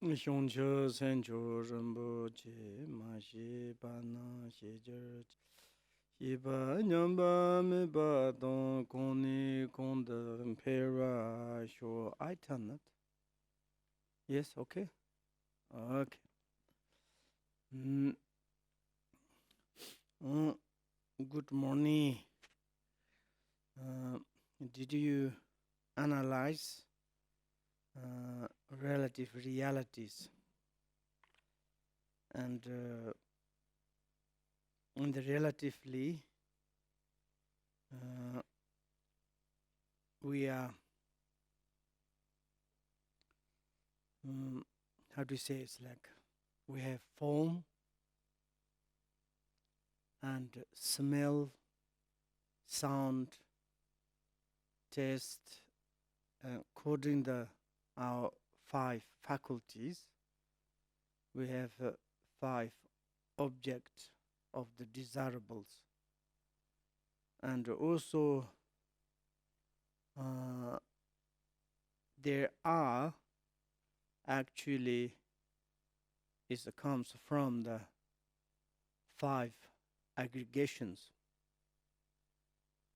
Shoncho sencho rinpoche ma sheba na shejer sheba nyamba me ba don koni konda pera sho. I turn it. Yes, okay. Okay. Mm, uh, Good morning. Uh, did you analyze relative realities and in the relatively uh, we are how do you say, it's like we have form and smell, sound, taste, according the our five faculties. We have five objects of the desirables, and also there are actually it comes from the five aggregations,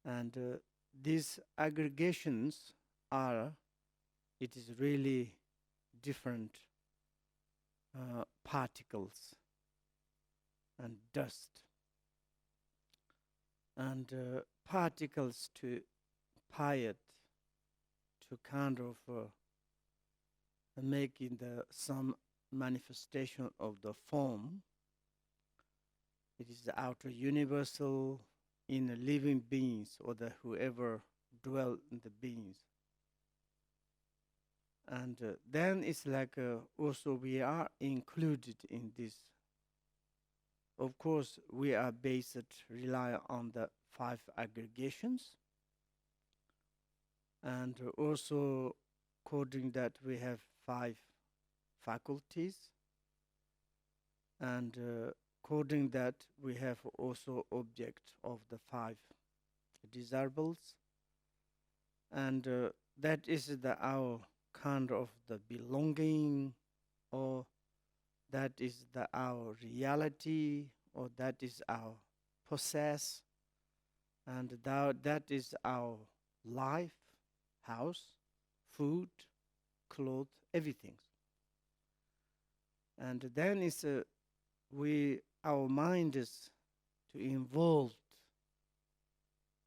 and these aggregations are, it is really different particles and dust, and particles to piet to kind of making the some manifestation of the form. It is the outer universal in the living beings or the whoever dwell in the beings. And then it's like also we are included in this. Of course, we are based, rely on the five aggregations. And also, according that, we have five faculties. And according that, we have also object of the five desirables. And that is our kind of the belonging, or that is our reality, or that is our possess, and that is our life, house, food, clothes, everything. And then it's our mind is to involved,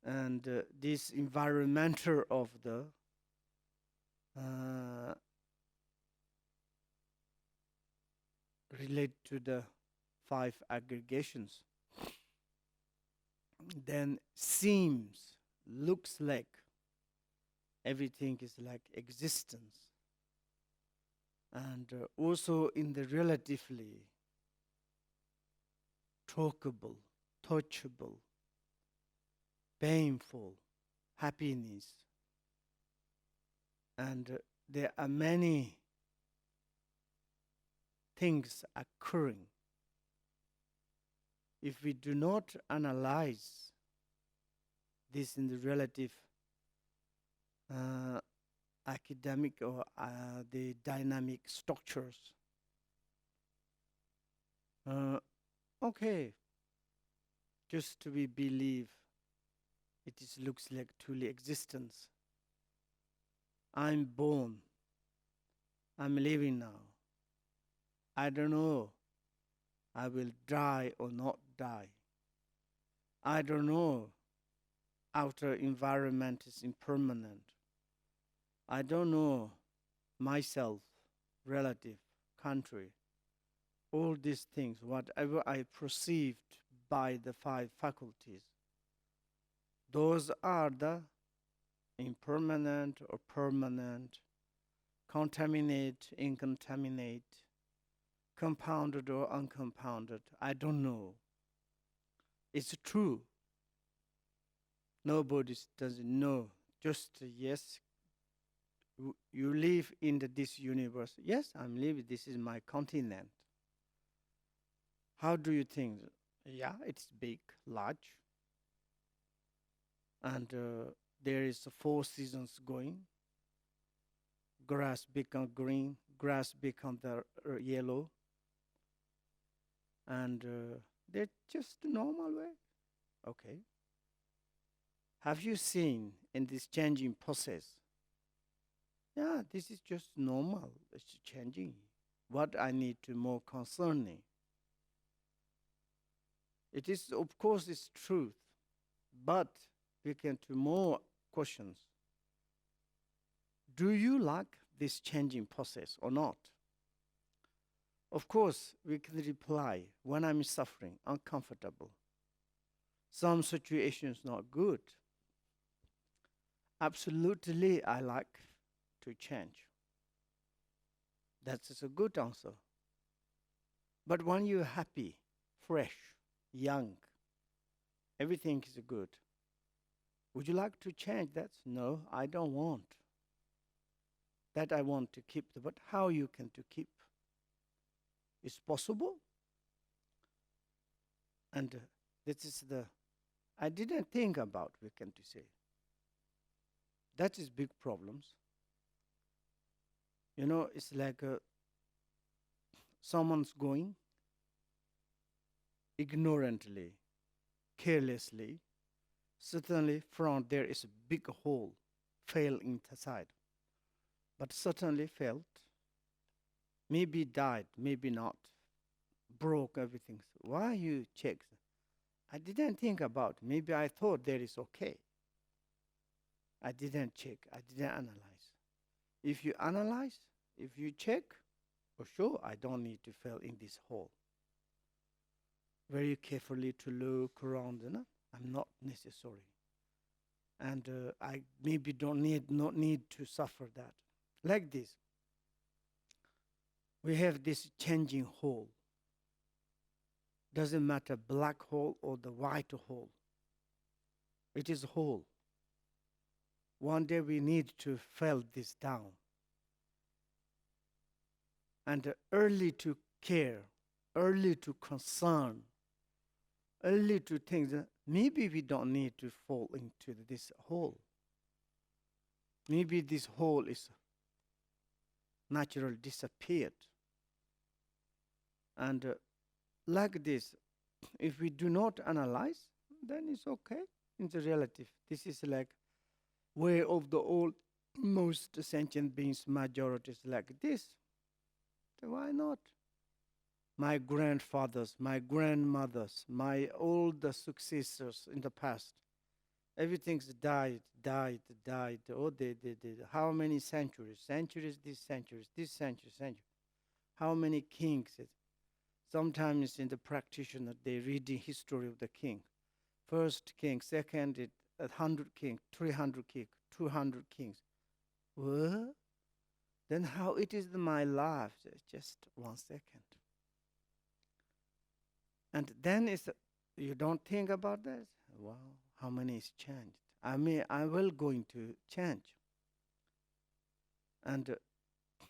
and this environmental of the relate to the five aggregations, then seems, looks like everything is like existence. And also in the relatively talkable, touchable, painful, happiness. And there are many things occurring. If we do not analyze this in the relative academic or the dynamic structures, okay, just to be believe it is looks like truly existence. I'm born, I'm living now. I don't know I will die or not die. I don't know outer environment is impermanent. I don't know myself, relative, country, all these things, whatever I perceived by the five faculties, those are the impermanent or permanent, contaminate, incontaminate, compounded or uncompounded. I don't know. It's true. Nobody doesn't know. Just yes, you live in this universe. Yes, I'm living. This is my continent. How do you think? Yeah, it's big, large. And there is 4 seasons going. Grass become green, grass become the yellow, and they're just normal way. Okay. Have you seen in this changing process? Yeah, this is just normal. It's changing. What I need to more concerning. It is, of course, it's truth, but we can do more questions. Do you like this changing process or not? Of course, we can reply, when I'm suffering, uncomfortable, some situations not good. Absolutely, I like to change. That is a good answer. But when you're happy, fresh, young, everything is good. Would you like to change that? No, I don't want. That I want to keep. But how you can to keep? It's possible. And this is I didn't think about, we can to say. That is big problems. You know, it's like someone's going ignorantly, carelessly. Certainly from there is a big hole, fell inside. But certainly felt, maybe died, maybe not, broke everything. Why you check? I didn't think about, maybe I thought there is okay. I didn't check, I didn't analyze. If you analyze, if you check, for sure I don't need to fall in this hole. Very carefully to look around, you know? I'm not necessary. And I maybe not need to suffer that. Like this. We have this changing hole. Doesn't matter black hole or the white hole. It is a hole. One day we need to fall this down. And early to care, early to concern, early to think that maybe we don't need to fall into this hole. Maybe this hole is naturally disappeared. And like this, if we do not analyze, then it's okay. It's relative. This is like way of the old, most sentient beings, majorities like this. So why not? My grandfathers, my grandmothers, my older successors in the past, everything's died. Oh, they. How many centuries? Centuries, this century. How many kings? Sometimes in the practitioner, they read the history of the king. First king, second, 100 king, 300 king, 200 kings. What? Then how it is my life? Just 1 second. And then you don't think about that? Wow, how many is changed? I will going to change. And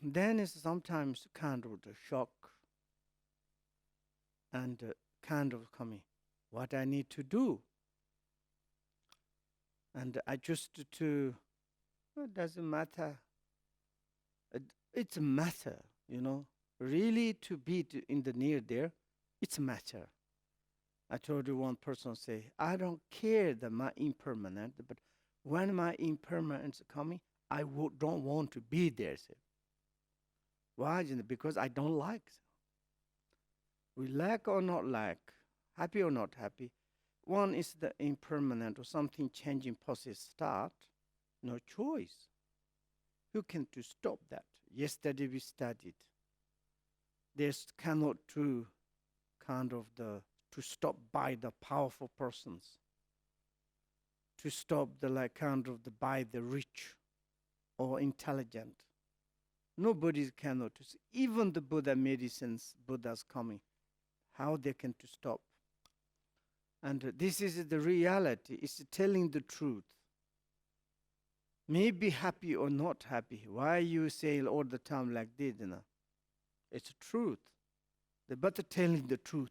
then it's sometimes kind of the shock and kind of coming, what I need to do. And I just it doesn't matter. It's a matter, you know. Really to be in the near there, it's a matter. I told you one person say, I don't care that my impermanent, but when my impermanence coming, I don't want to be there. Say. Why? Because I don't like. We like or not like, happy or not happy. One is the impermanent or something changing process start, no choice. Who can to stop that? Yesterday we studied. There's cannot to kind of to stop by the powerful persons. To stop by the rich or intelligent. Nobody cannot. Even the Buddha medicines, Buddha's coming. How they can to stop. And this is the reality. It's telling the truth. Maybe happy or not happy. Why you say all the time like this? You know? It's truth. But telling the truth.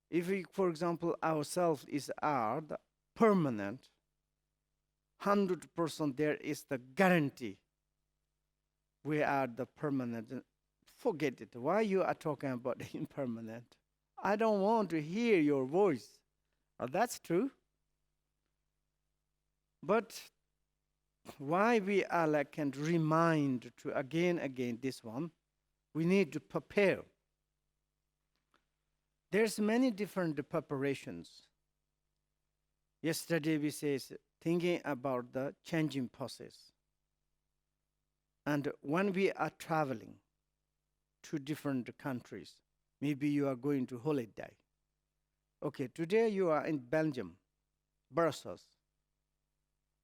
If we, for example, ourselves is the permanent, 100% there is the guarantee. we are the permanent. Forget it. Why you are talking about the impermanent? I don't want to hear your voice. Oh, that's true. But why we are like can remind to again this one, we need to prepare. There's many different preparations. Yesterday we says thinking about the changing process. And when we are traveling to different countries, maybe you are going to holiday. Okay, today you are in Belgium, Brussels.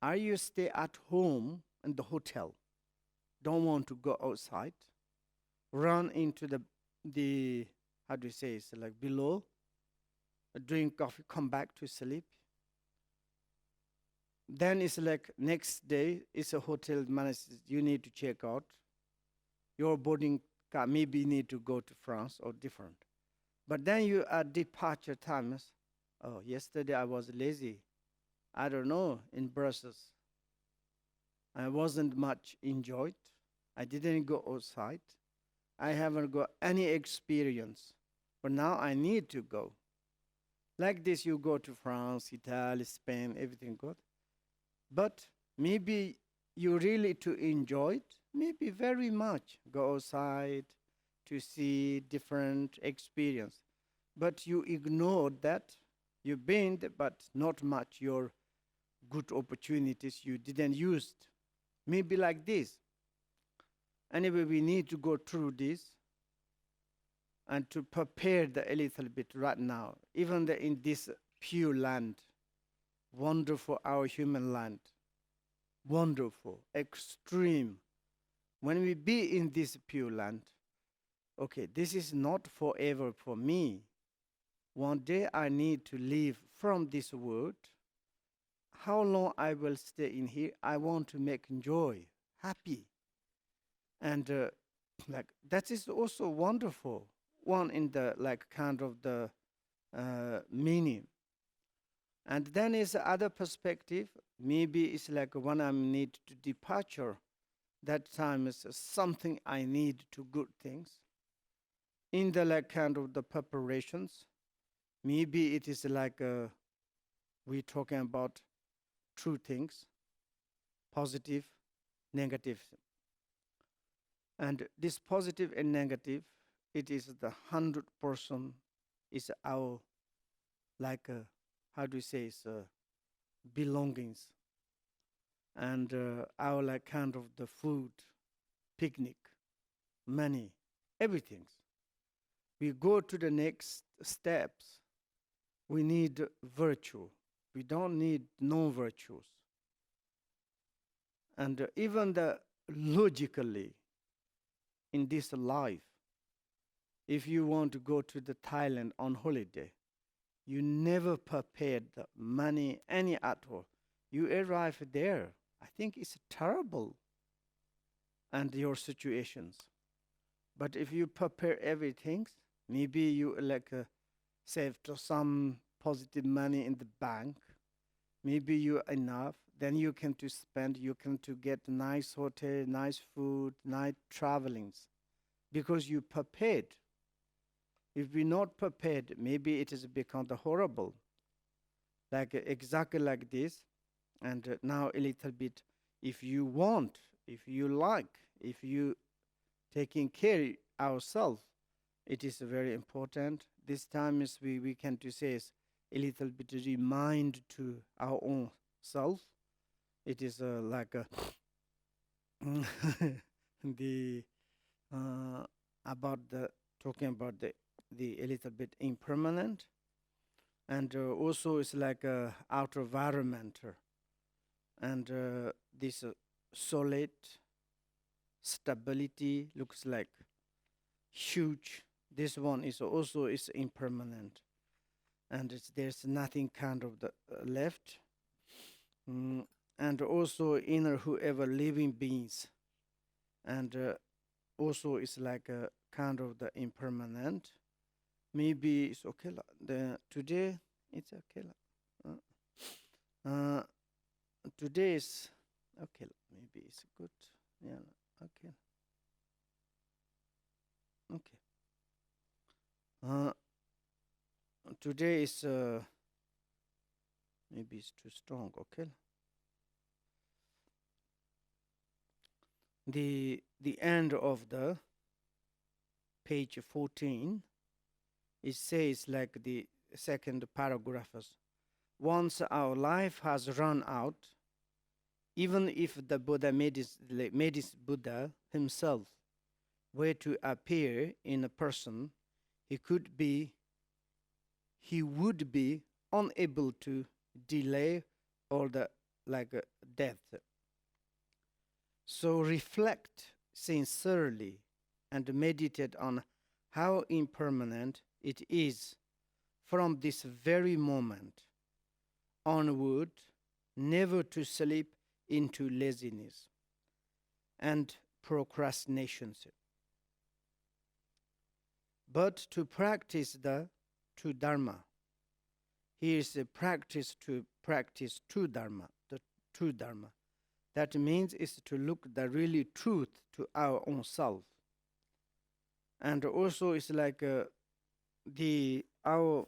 Are you stay at home in the hotel? Don't want to go outside? Run into the how do you say it's like below, drink coffee, come back to sleep. Then it's like next day, it's a hotel manager, you need to check out. Your boarding car maybe need to go to France or different. But then you at departure times, oh, yesterday I was lazy. I don't know, in Brussels. I wasn't much enjoyed. I didn't go outside. I haven't got any experience. But now I need to go. Like this, you go to France, Italy, Spain, everything good. But maybe you really to enjoy it, maybe very much. Go outside to see different experience. But you ignored that. You've been, but not much your good opportunities you didn't use. Maybe like this. Anyway, we need to go through this and to prepare a little bit right now. Even in this pure land, wonderful our human land, wonderful, extreme. When we be in this pure land, okay, this is not forever for me. One day I need to leave from this world. How long I will stay in here? I want to make joy, happy. And like that is also wonderful. One in the like kind of the meaning. And then is the other perspective. Maybe it's like when I need to departure. That time is something I need to good things. In the like kind of the preparations, maybe it is like we're talking about true things, positive, negative. And this positive and negative, it is the 100% is our like how do you say it's belongings and our like kind of the food, picnic, money, everything. We go to the next steps. We need virtue. We don't need no virtues. And even the logically in this life, if you want to go to the Thailand on holiday, you never prepared the money, any at all. You arrive there. I think it's terrible and your situations. But if you prepare everything, maybe you like save some positive money in the bank. Maybe you enough. Then you can to spend. You can to get nice hotel, nice food, nice travelings, because you prepared. If we're not prepared, maybe it has become the horrible. Like exactly like this. And now a little bit, if you want, if you like, if you taking care ourselves, it is very important. This time is we can to say is a little bit remind to our own self. It is like a the about the talking about the a little bit impermanent, and also it's like a outer environment, and this solid stability looks like huge. This one is also is impermanent, and there's nothing kind of the left. And also inner whoever living beings, and also it's like a kind of the impermanent. Maybe it's okay. The today it's okay. Today is okay. Maybe it's good. Yeah. Okay. Okay. Today is maybe it's too strong. Okay. The end of the page 14. It says like the second paragraph is, once our life has run out, even if the Buddha made his Buddha himself were to appear in a person, he would be unable to delay all the death. So reflect sincerely and meditate on how impermanent it is from this very moment onward, never to slip into laziness and procrastination, but to practice the true Dharma. Here is a practice to practice true Dharma, the true Dharma. That means is to look the really truth to our own self. And also it's like our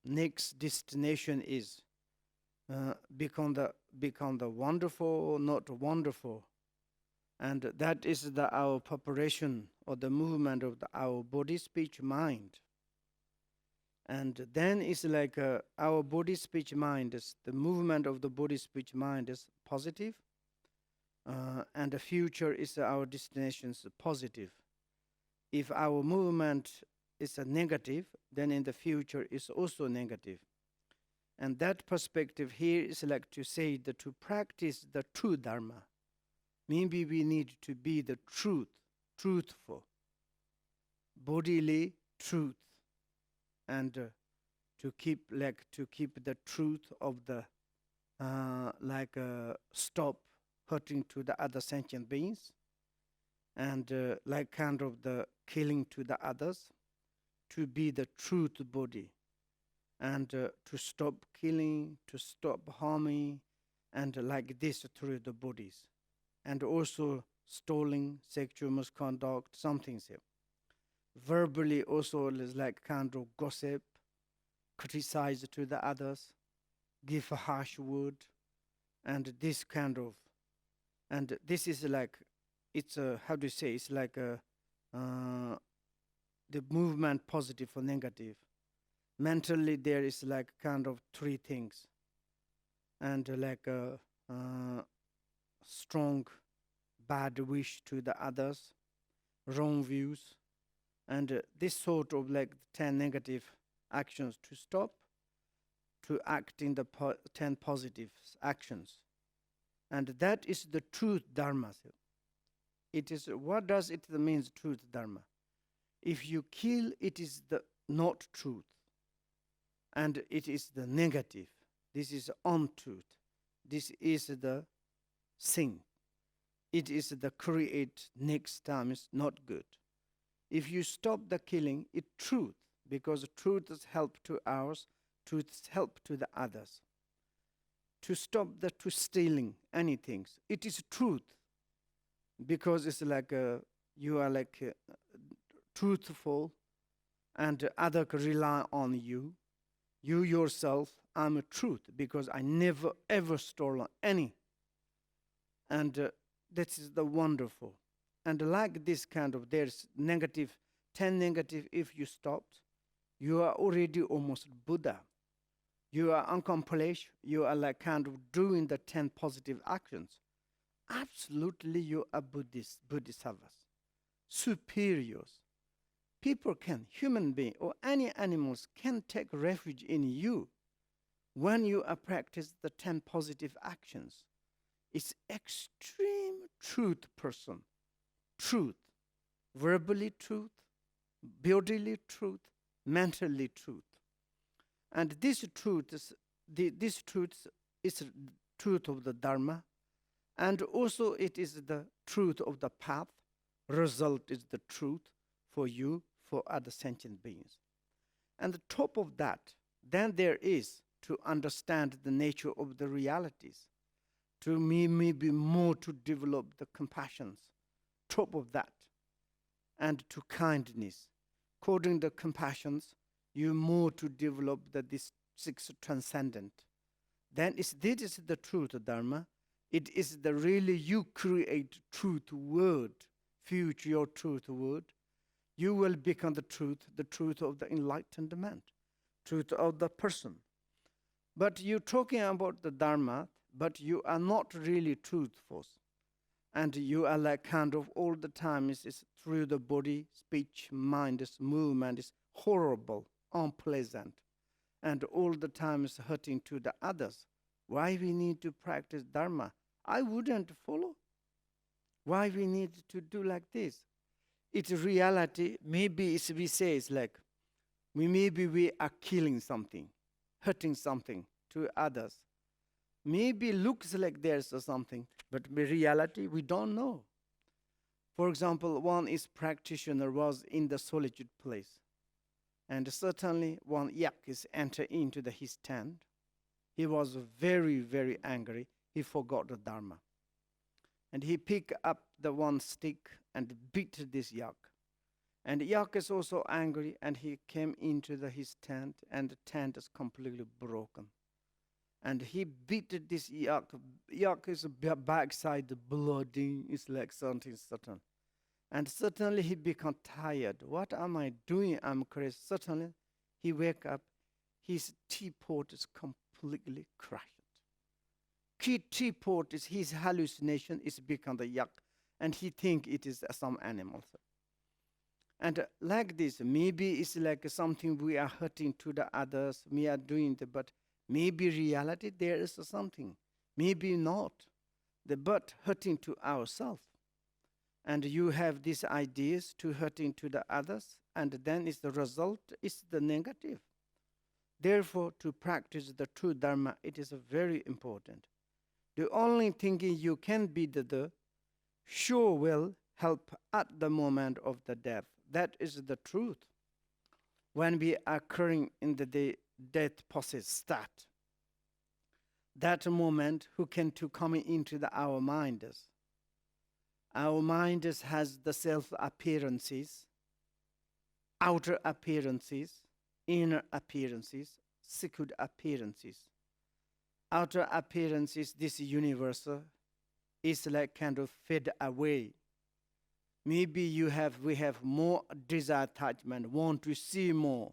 next destination is become the wonderful, not wonderful. And that is our preparation or the movement of our body, speech, mind. And then it's like our body, speech, mind is the movement of the body, speech, mind is positive, and the future is our destination is positive. If our movement is a negative, then in the future is also negative. And that perspective here is like to say that to practice the true Dharma, maybe we need to be the truthful, bodily truth, and to keep the truth of the stop hurting to the other sentient beings, and like kind of the killing to the others, to be the truth body, and to stop killing, to stop harming, and like this through the bodies, and also stealing, sexual misconduct, something here. Verbally also is like kind of gossip, criticize to the others, give a harsh word, and this kind of, and this is like, it's a, how do you say, it's like a, the movement positive or negative. Mentally there is like kind of three things, and like a strong bad wish to the others, wrong views, and this sort of like 10 negative actions to stop, to act in the 10 positive actions. And that is the truth Dharma. It is, what does it means truth Dharma? If you kill, it is the not truth, and it is the negative. This is untruth. This is the sin. It is the create next time is not good. If you stop the killing, it's truth, because truth is help to ours, truth is help to the others. To stop the to stealing anything, it is truth, because it's like you are like truthful, and other rely on you. You yourself, I'm a truth, because I never ever stole any. And that is the wonderful. And like this kind of, there's negative, 10 negative, if you stopped, you are already almost Buddha. You are accomplished, you are like kind of doing the 10 positive actions. Absolutely you are Bodhisattvas, superiors. People can, human being or any animals can take refuge in you when you are practice the 10 positive actions. It's extreme truth person. Truth, verbally truth, bodily truth, mentally truth. And this truth is truth of the Dharma, and also it is the truth of the path. Result is the truth for you, for other sentient beings. And the top of that, then there is to understand the nature of the realities, to maybe more to develop the compassions, top of that. and to kindness. According to compassions, you more to develop this six transcendent. Then this is the truth, Dharma. It is the really you create truth word, future your truth word. You will become the truth of the enlightened man, truth of the person. But you're talking about the Dharma, but you are not really truthful. And you are like kind of all the time is through the body, speech, mind, is movement is horrible, unpleasant, and all the time is hurting to the others. Why we need to practice Dharma? I wouldn't follow. Why we need to do like this? It's reality. Maybe we say it's like maybe we are killing something, hurting something to others. Maybe looks like there's something, but in reality we don't know. For example, one is practitioner was in the solitude place, and certainly one yak is enter into his tent. He was very, very angry. He forgot the Dharma. And he picked up the one stick and beat this yak. And yak is also angry, and he came into his tent, and the tent is completely broken. And he beat this yak. Yak is backside blooding. It's like something certain. And certainly he become tired. What am I doing? I'm crazy. Certainly he wake up. His teapot is completely crushed. Teapot is his hallucination is become the yak. And he think it is some animal. And like this, maybe it's like something we are hurting to the others. We are doing it, but maybe reality there is something. Maybe not. But hurting to ourselves. And you have these ideas to hurting to the others, and then is the result is the negative. Therefore, to practice the true Dharma, it is very important. The only thinking you can be the sure will help at the moment of the death. That is the truth. When we are occurring in the death process start, that moment who can to come into our minds. Our mind has the self appearances, outer appearances, inner appearances, secret appearances. Outer appearances, this universe is like kind of fade away. Maybe we have more desire attachment, want to see more,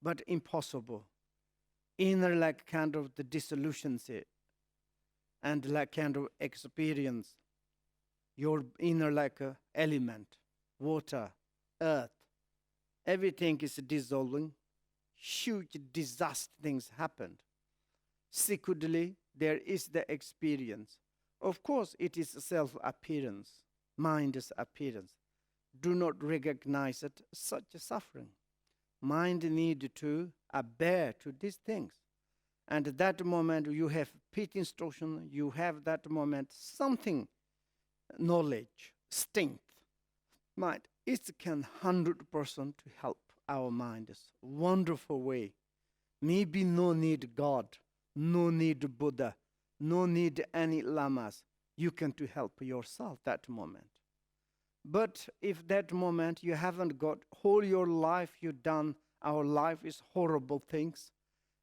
but impossible. Inner like kind of the dissolutions and like kind of experience. Your inner like element, water, earth, everything is dissolving. Huge disaster things happened. Secretly, there is the experience. Of course, it is self-appearance, mind's appearance. Do not recognize it such a suffering. Mind need to bear to these things. And at that moment, you have pit instruction, you have that moment something, knowledge, strength, mind. It can 100% to help our minds. Wonderful way. Maybe no need God, no need Buddha, no need any lamas. You can to help yourself that moment. But if that moment you haven't got whole your life you done, our life is horrible things,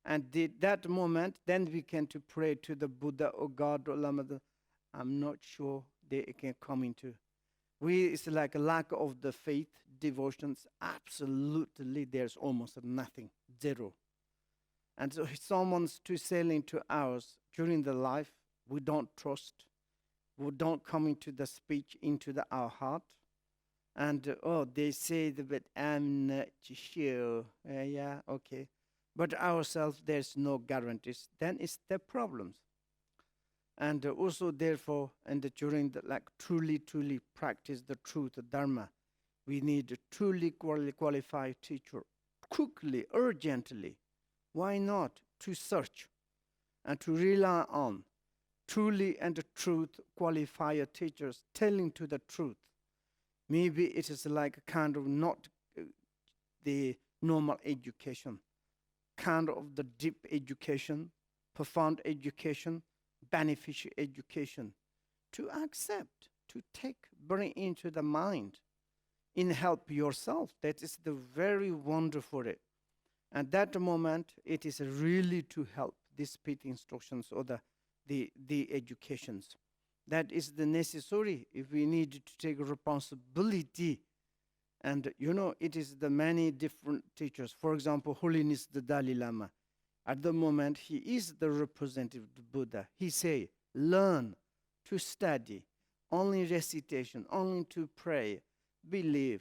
and that moment, then we can to pray to the Buddha or God or Lama. I'm not sure they can come into. It's like a lack of the faith, devotions. Absolutely, there's almost nothing, zero. And so someone's to sailing to ours during the life, we don't trust, we don't come into the speech, into our heart. And they say that I'm not sure. Yeah, okay. But ourselves, there's no guarantees. Then it's the problems. And also, therefore, and during the truly practice the truth, the Dharma, we need a truly qualified teacher, quickly, urgently. Why not? To search and to rely on truly and the truth qualified teachers telling to the truth. Maybe it is like a kind of not the normal education, kind of the deep education, profound education, beneficial education, to accept, to take, bring into the mind. in help yourself. That is the very wonderful. At that moment, it is really to help these PT instructions or the educations. That is the necessary if we need to take responsibility. And it is the many different teachers. For example, Holiness the Dalai Lama. At the moment, he is the representative of the Buddha. He say, learn to study, only recitation, only to pray, believe.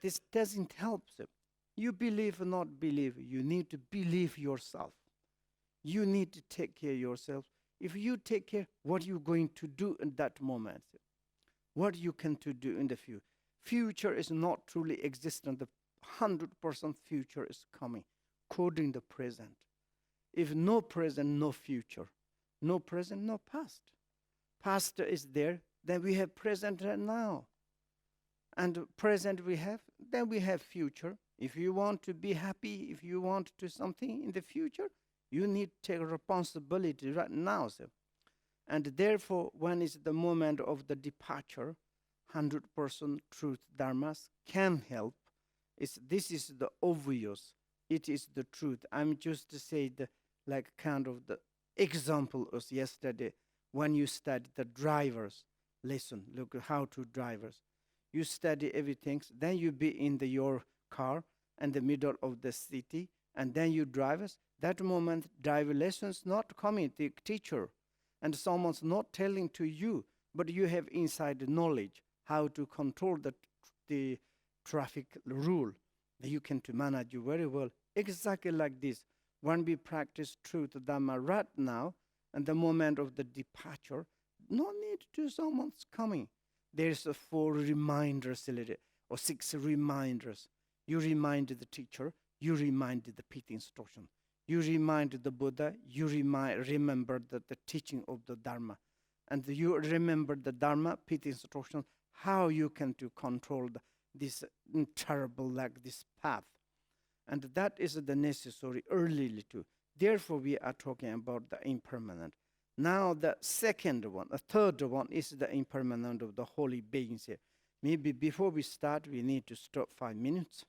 This doesn't help them. You believe or not believe, you need to believe yourself. You need to take care of yourself. If you take care, what you going to do in that moment? What you can to do in the future? Future is not truly existent. The 100% future is coming, according to the present. If no present, no future. No present, no past. Past is there, then we have present right now. And present we have, then we have future. If you want to be happy, if you want to do something in the future, you need to take responsibility right now. So. And therefore, when is the moment of the departure, 100% truth dharmas can help. This is the obvious. It is the truth. I'm just to say the kind of the example was yesterday when you study the drivers lesson. Look how to drivers. You study everything. Then you be in your car in the middle of the city, and then you drivers. That moment, driver lessons not coming the teacher, and someone's not telling to you, but you have inside knowledge how to control the traffic rule. You can to manage you very well. Exactly like this. When we practice truth Dhamma right now, and the moment of the departure, no need to someone's coming. There's 4 reminders or 6 reminders. You remind the teacher, you remind the PT instruction. You remind the Buddha, you remember the teaching of the Dharma. And you remember the Dharma, PT instruction, how you can to control this terrible this path. And that is the necessary early too. Therefore, we are talking about the impermanent. Now, the third one is the impermanent of the holy beings here. Maybe before we start, we need to stop 5 minutes.